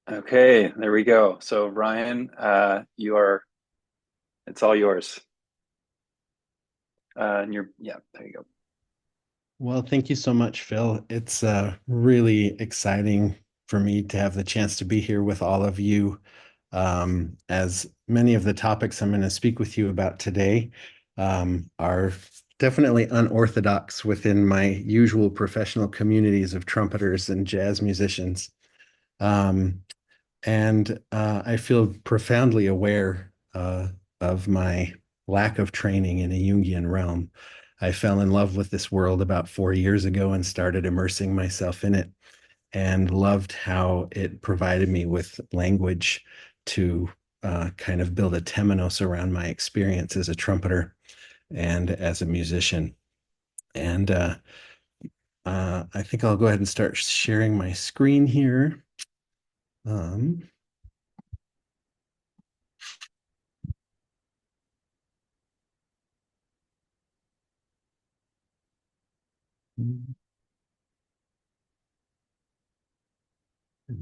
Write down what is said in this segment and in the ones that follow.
Okay, there we go. So Ryan, it's all yours. And yeah, there you go. Well, thank you so much, Phil. It's really exciting for me to have the chance to be here with all of you. As many of the topics I'm going to speak with you about today are definitely unorthodox within my usual professional communities of trumpeters and jazz musicians. Um, and I feel profoundly aware of my lack of training in a Jungian realm. I fell in love with this world about 4 years ago and started immersing myself in it and loved how it provided me with language to kind of build a temenos around my experience as a trumpeter and as a musician. And I think I'll go ahead and start sharing my screen here. Um,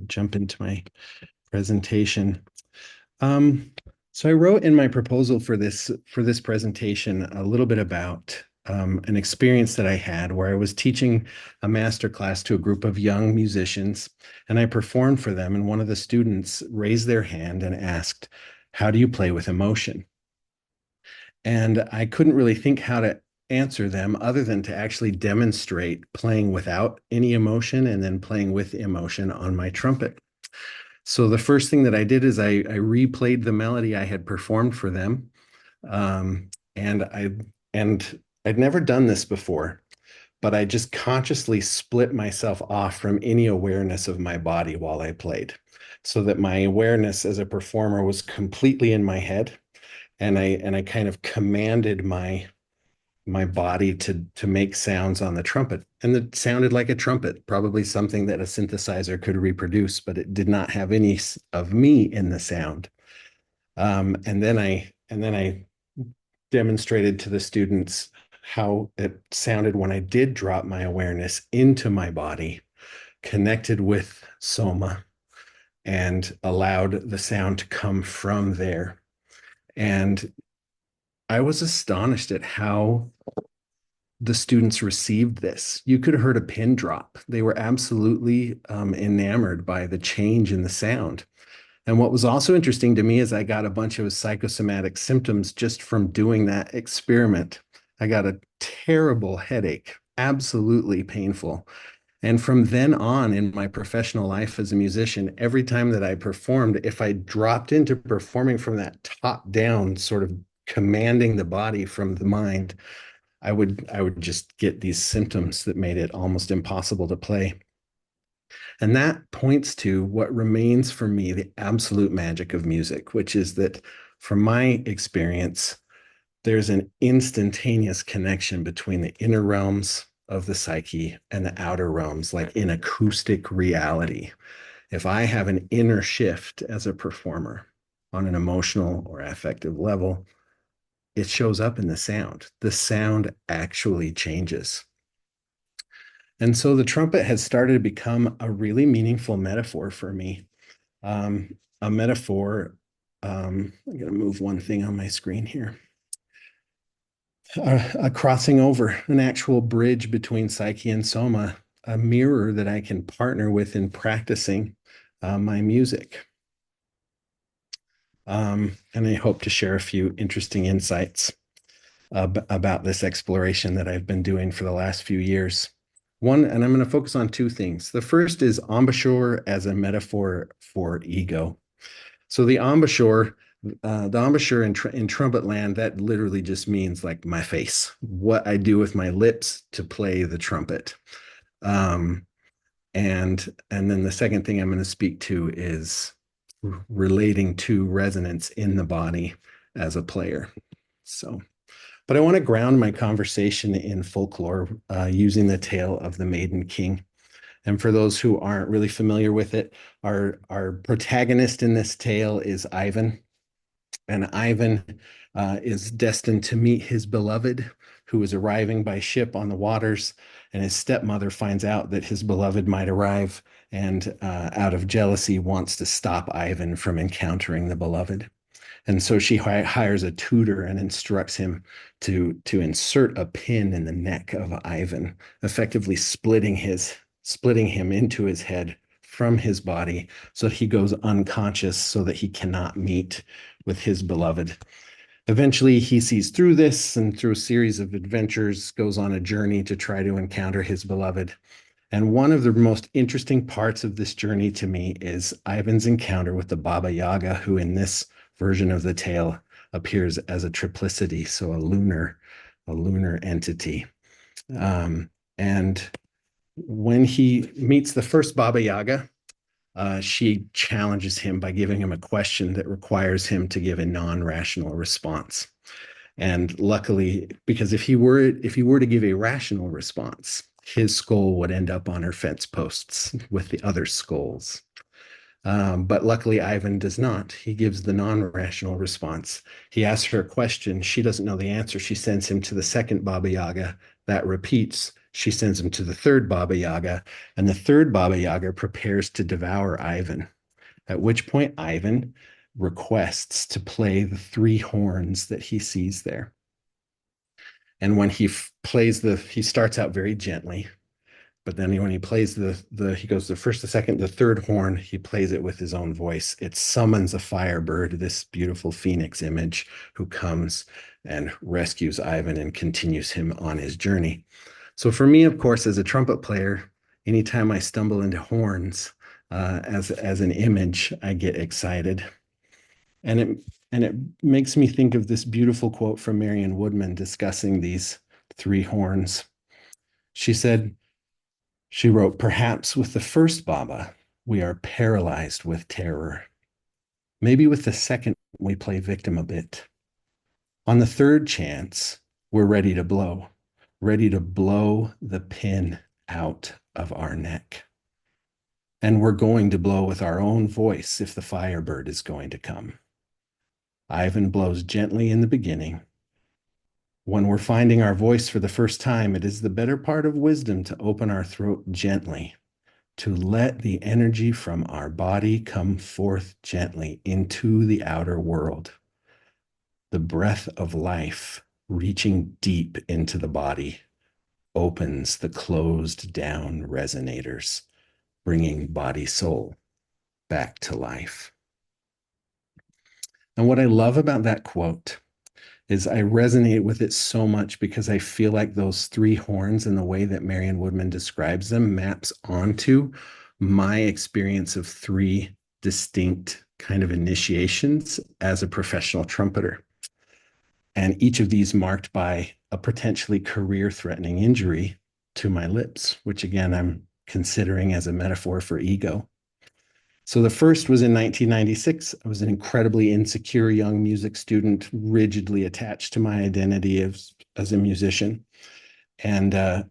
jump into my presentation. Um, so I wrote in my proposal for this presentation a little bit about an experience that I had where I was teaching a master class to a group of young musicians, and I performed for them. And one of the students raised their hand and asked, "How do you play with emotion?" And I couldn't really think how to answer them other than to actually demonstrate playing without any emotion and then playing with emotion on my trumpet. So the first thing that I did is I replayed the melody I had performed for them. Um, and I and I'd never done this before, but I just consciously split myself off from any awareness of my body while I played, so that my awareness as a performer was completely in my head, and I kind of commanded my body to make sounds on the trumpet. And it sounded like a trumpet, probably something that a synthesizer could reproduce, but it did not have any of me in the sound. And then I demonstrated to the students how it sounded when I did drop my awareness into my body, connected with soma, and allowed the sound to come from there. And I was astonished at how the students received this. You could have heard a pin drop. They were absolutely enamored by the change in the sound. And what was also interesting to me is I got a bunch of psychosomatic symptoms just from doing that experiment. I got a terrible headache, absolutely painful. And from then on in my professional life as a musician, every time that I performed, if I dropped into performing from that top down, sort of commanding the body from the mind, I would just get these symptoms that made it almost impossible to play. And that points to what remains for me the absolute magic of music, which is that from my experience, there's an instantaneous connection between the inner realms of the psyche and the outer realms, like in acoustic reality. If I have an inner shift as a performer on an emotional or affective level, it shows up in the sound. The sound actually changes. And so the trumpet has started to become a really meaningful metaphor for me. A metaphor, I'm going to move one thing on my screen here. A crossing over, an actual bridge between psyche and soma, a mirror that I can partner with in practicing my music. And I hope to share a few interesting insights about this exploration that I've been doing for the last few years. One, and I'm going to focus on two things. The first is embouchure as a metaphor for ego. So the embouchure in trumpet land, that literally just means like my face, what I do with my lips to play the trumpet. Um, and then the second thing I'm going to speak to is relating to resonance in the body as a player. So, but I want to ground my conversation in folklore using the tale of the Maiden King. And for those who aren't really familiar with it, our protagonist in this tale is Ivan. And Ivan is destined to meet his beloved, who is arriving by ship on the waters. And his stepmother finds out that his beloved might arrive, and out of jealousy wants to stop Ivan from encountering the beloved. And so she hires a tutor and instructs him to insert a pin in the neck of Ivan, effectively splitting him into his head from his body so that he goes unconscious so that he cannot meet with his beloved. Eventually, he sees through this and through a series of adventures goes on a journey to try to encounter his beloved. And one of the most interesting parts of this journey to me is Ivan's encounter with the Baba Yaga, who in this version of the tale appears as a triplicity, so a lunar entity. And when he meets the first Baba Yaga, she challenges him by giving him a question that requires him to give a non-rational response. And luckily, because if he were to give a rational response, his skull would end up on her fence posts with the other skulls. But luckily, Ivan does not. He gives the non-rational response. He asks her a question. She doesn't know the answer. She sends him to the second Baba Yaga. That repeats. She sends him to the third Baba Yaga, and the third Baba Yaga prepares to devour Ivan, at which point Ivan requests to play the three horns that he sees there. And when he plays he starts out very gently, but then when he plays he goes the first, the second, the third horn, he plays it with his own voice. It summons a firebird, this beautiful phoenix image, who comes and rescues Ivan and continues him on his journey. So for me, of course, as a trumpet player, anytime I stumble into horns as an image, I get excited. And it makes me think of this beautiful quote from Marion Woodman discussing these three horns. She wrote, "Perhaps with the first Baba, we are paralyzed with terror. Maybe with the second, we play victim a bit. On the third chance, we're ready to blow the pin out of our neck. And we're going to blow with our own voice if the firebird is going to come. Ivan blows gently in the beginning. When we're finding our voice for the first time, it is the better part of wisdom to open our throat gently, to let the energy from our body come forth gently into the outer world. The breath of life reaching deep into the body opens the closed down resonators, bringing body-soul back to life." And what I love about that quote is I resonate with it so much because I feel like those three horns and the way that Marion Woodman describes them maps onto my experience of three distinct kind of initiations as a professional trumpeter. And each of these marked by a potentially career-threatening injury to my lips, which again, I'm considering as a metaphor for ego. So the first was in 1996. I was an incredibly insecure young music student, rigidly attached to my identity as a musician. And there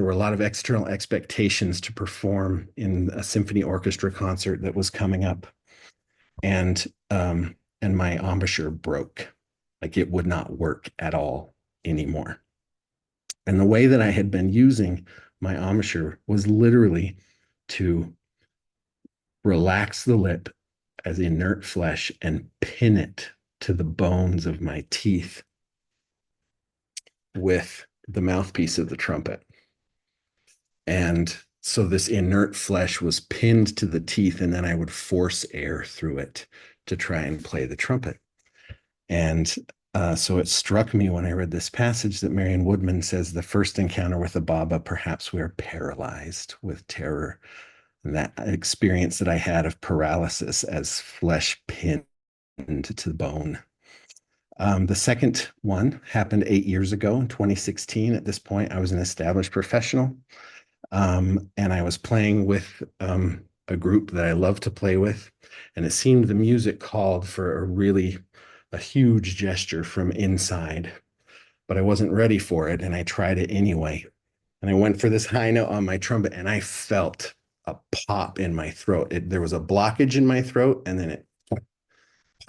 were a lot of external expectations to perform in a symphony orchestra concert that was coming up. And my embouchure broke. Like it would not work at all anymore. And the way that I had been using my embouchure was literally to relax the lip as inert flesh and pin it to the bones of my teeth with the mouthpiece of the trumpet. And so this inert flesh was pinned to the teeth, and then I would force air through it to try and play the trumpet. And so it struck me when I read this passage that Marion Woodman says, the first encounter with the Baba, perhaps we are paralyzed with terror. And that experience that I had of paralysis as flesh pinned to the bone. The second one happened 8 years ago in 2016. At this point, I was an established professional. And I was playing with a group that I love to play with. And it seemed the music called for a huge gesture from inside, but I wasn't ready for it. And I tried it anyway. And I went for this high note on my trumpet, and I felt a pop in my throat. There was a blockage in my throat, and then it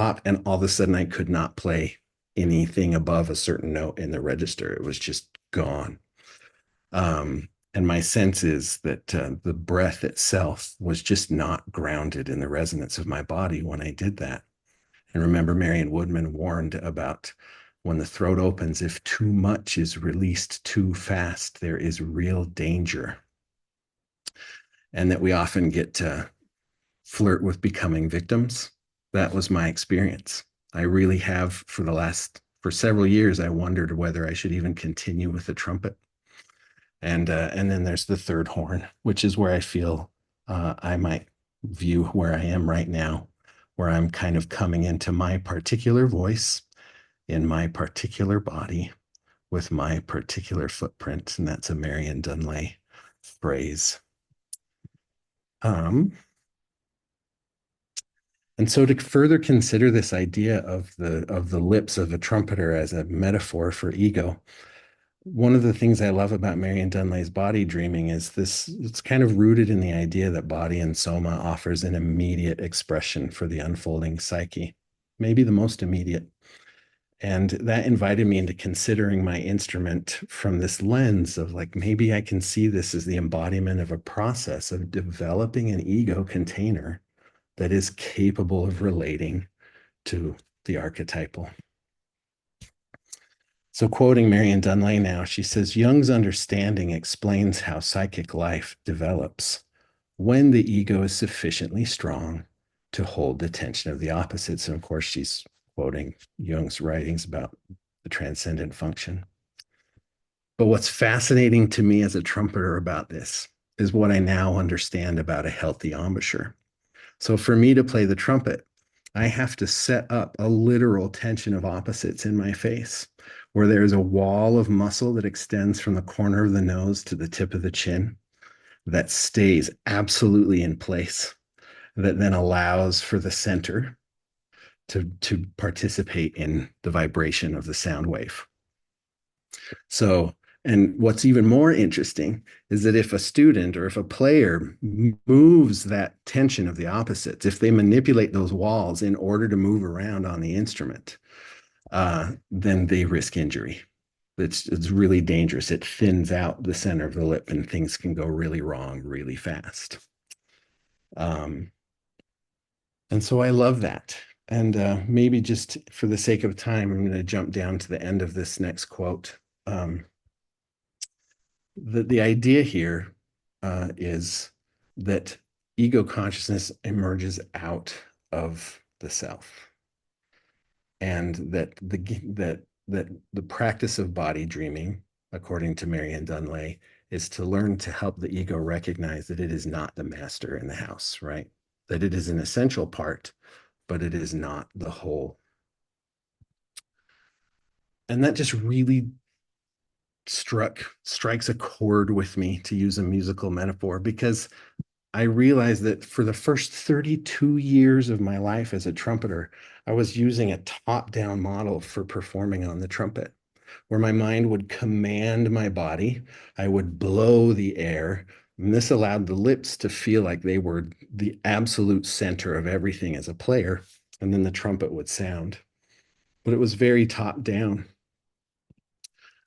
pop, and all of a sudden I could not play anything above a certain note in the register. It was just gone. And my sense is that the breath itself was just not grounded in the resonance of my body when I did that. And remember, Marion Woodman warned about when the throat opens, if too much is released too fast, there is real danger. And that we often get to flirt with becoming victims. That was my experience. I really have, for several years, I wondered whether I should even continue with the trumpet. And then there's the third horn, which is where I feel I might view where I am right now, where I'm kind of coming into my particular voice in my particular body with my particular footprint. And that's a Marian Dunlea phrase. And so to further consider this idea of the lips of a trumpeter as a metaphor for ego, one of the things I love about Marion Dunlea's body dreaming is it's kind of rooted in the idea that body and soma offers an immediate expression for the unfolding psyche, maybe the most immediate. And that invited me into considering my instrument from this lens of like, maybe I can see this as the embodiment of a process of developing an ego container that is capable of relating to the archetypal. So quoting Marion Dunlea now, she says, Jung's understanding explains how psychic life develops when the ego is sufficiently strong to hold the tension of the opposites. And of course, she's quoting Jung's writings about the transcendent function. But what's fascinating to me as a trumpeter about this is what I now understand about a healthy embouchure. So for me to play the trumpet, I have to set up a literal tension of opposites in my face, where there's a wall of muscle that extends from the corner of the nose to the tip of the chin that stays absolutely in place, that then allows for the center to participate in the vibration of the sound wave. So, and what's even more interesting is that if a student or if a player moves that tension of the opposites, if they manipulate those walls in order to move around on the instrument, then they risk injury. It's really dangerous. It thins out the center of the lip and things can go really wrong really fast. And so I love that. And maybe just for the sake of time, I'm going to jump down to the end of this next quote. The idea here is that ego consciousness emerges out of the self, and that the practice of body dreaming, according to Marion Dunlea, is to learn to help the ego recognize that it is not the master in the house, right? That it is an essential part, but it is not the whole. And that just really strikes a chord with me, to use a musical metaphor, because I realized that for the first 32 years of my life as a trumpeter, I was using a top-down model for performing on the trumpet, where my mind would command my body. I would blow the air, and this allowed the lips to feel like they were the absolute center of everything as a player, and then the trumpet would sound. But it was very top-down.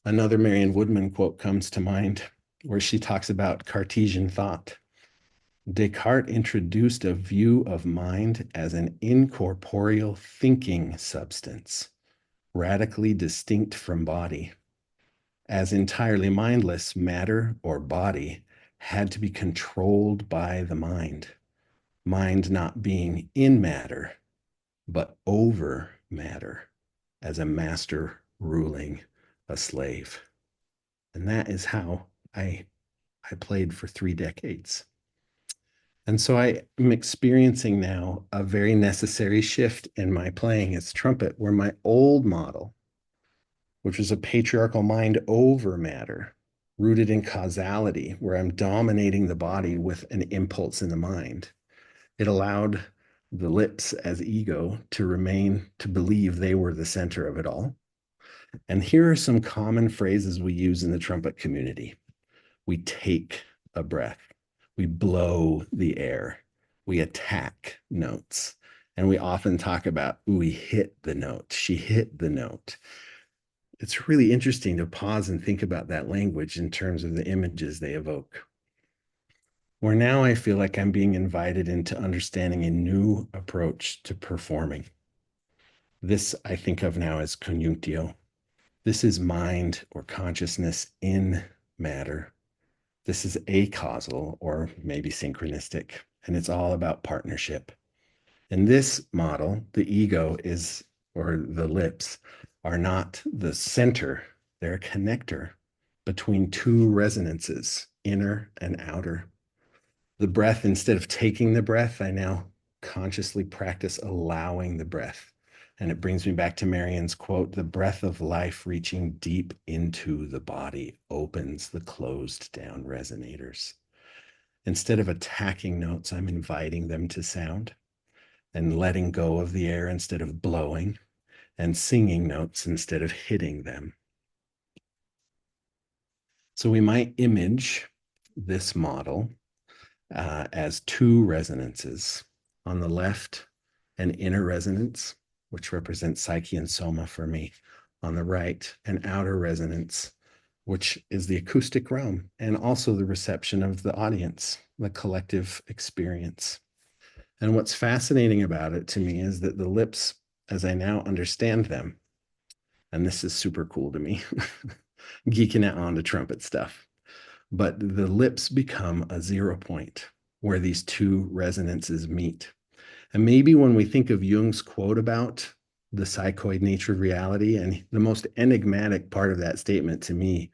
Another Marion Woodman quote comes to mind, where she talks about Cartesian thought. Descartes introduced a view of mind as an incorporeal thinking substance, radically distinct from body. As entirely mindless, matter or body had to be controlled by the mind not being in matter, but over matter, as a master ruling a slave. And that is how I played for 3 decades. And so I am experiencing now a very necessary shift in my playing as trumpet, where my old model, which was a patriarchal mind over matter, rooted in causality, where I'm dominating the body with an impulse in the mind, it allowed the lips as ego to remain, to believe they were the center of it all. And here are some common phrases we use in the trumpet community. We take a breath. We blow the air. We attack notes. And we often talk about, ooh, he hit the note. She hit the note. It's really interesting to pause and think about that language in terms of the images they evoke. Where now I feel like I'm being invited into understanding a new approach to performing. This I think of now as conjunctio. This is mind or consciousness in matter. This is acausal or maybe synchronistic, and it's all about partnership. In this model, the ego is, or the lips, are not the center, they're a connector between two resonances, inner and outer. The breath, instead of taking the breath, I now consciously practice allowing the breath. And it brings me back to Marion's quote, the breath of life reaching deep into the body opens the closed down resonators. Instead of attacking notes, I'm inviting them to sound and letting go of the air instead of blowing and singing notes instead of hitting them. So we might image this model as two resonances. On the left, an inner resonance, which represents psyche and soma for me. On the right, an outer resonance, which is the acoustic realm and also the reception of the audience, the collective experience. And what's fascinating about it to me is that the lips, as I now understand them, and this is super cool to me, geeking out on the trumpet stuff, but the lips become a 0 point where these two resonances meet. And maybe when we think of Jung's quote about the psychoid nature of reality, and the most enigmatic part of that statement to me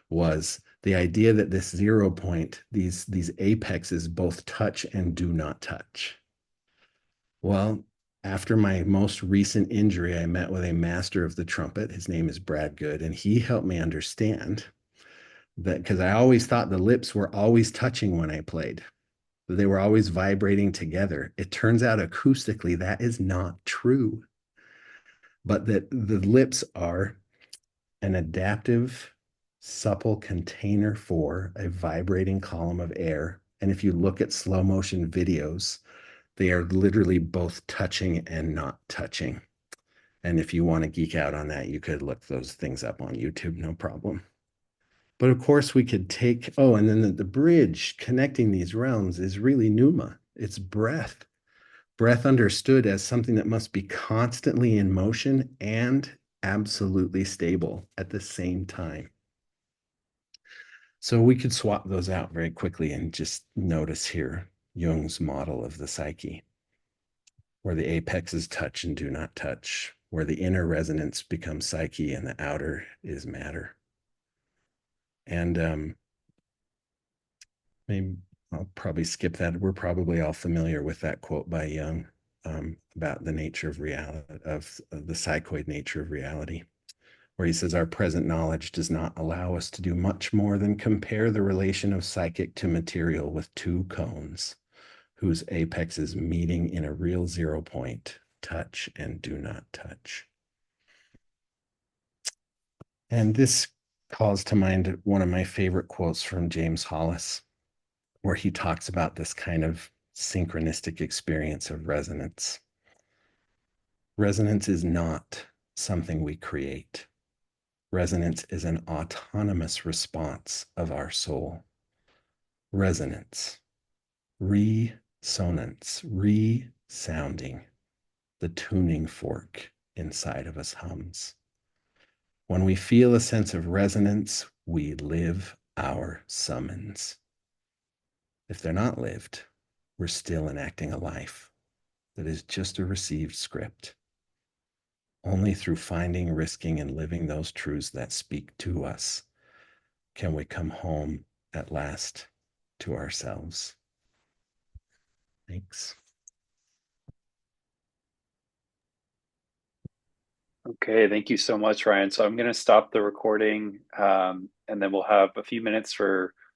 was the idea that this 0 point, these apexes both touch and do not touch. Well, after my most recent injury, I met with a master of the trumpet. His name is Brad Good, and he helped me understand that, because I always thought the lips were always touching when I played. They were always vibrating together. It turns out acoustically that is not true, but that the lips are an adaptive, supple container for a vibrating column of air. And if you look at slow motion videos, they are literally both touching and not touching. And if you want to geek out on that, you could look those things up on YouTube, no problem. But of course, we could take, oh, and then the bridge connecting these realms is really pneuma. It's breath. Breath understood as something that must be constantly in motion and absolutely stable at the same time. So we could swap those out very quickly and just notice here Jung's model of the psyche, where the apexes touch and do not touch, where the inner resonance becomes psyche and the outer is matter. And maybe I'll probably skip that. We're probably all familiar with that quote by Jung about the nature of reality, of the psychoid nature of reality, where he says, our present knowledge does not allow us to do much more than compare the relation of psychic to material with two cones, whose apexes meeting in a real 0 point, touch and do not touch. And this calls to mind one of my favorite quotes from James Hollis, where he talks about this kind of synchronistic experience of resonance. Resonance is not something we create. Resonance is an autonomous response of our soul. Resonance, resonance, resounding, the tuning fork inside of us hums. When we feel a sense of resonance, we live our summons. If they're not lived, we're still enacting a life that is just a received script. Only through finding, risking, and living those truths that speak to us can we come home at last to ourselves. Thanks. Okay, thank you so much, Ryan. So I'm going to stop the recording, and then we'll have a few minutes for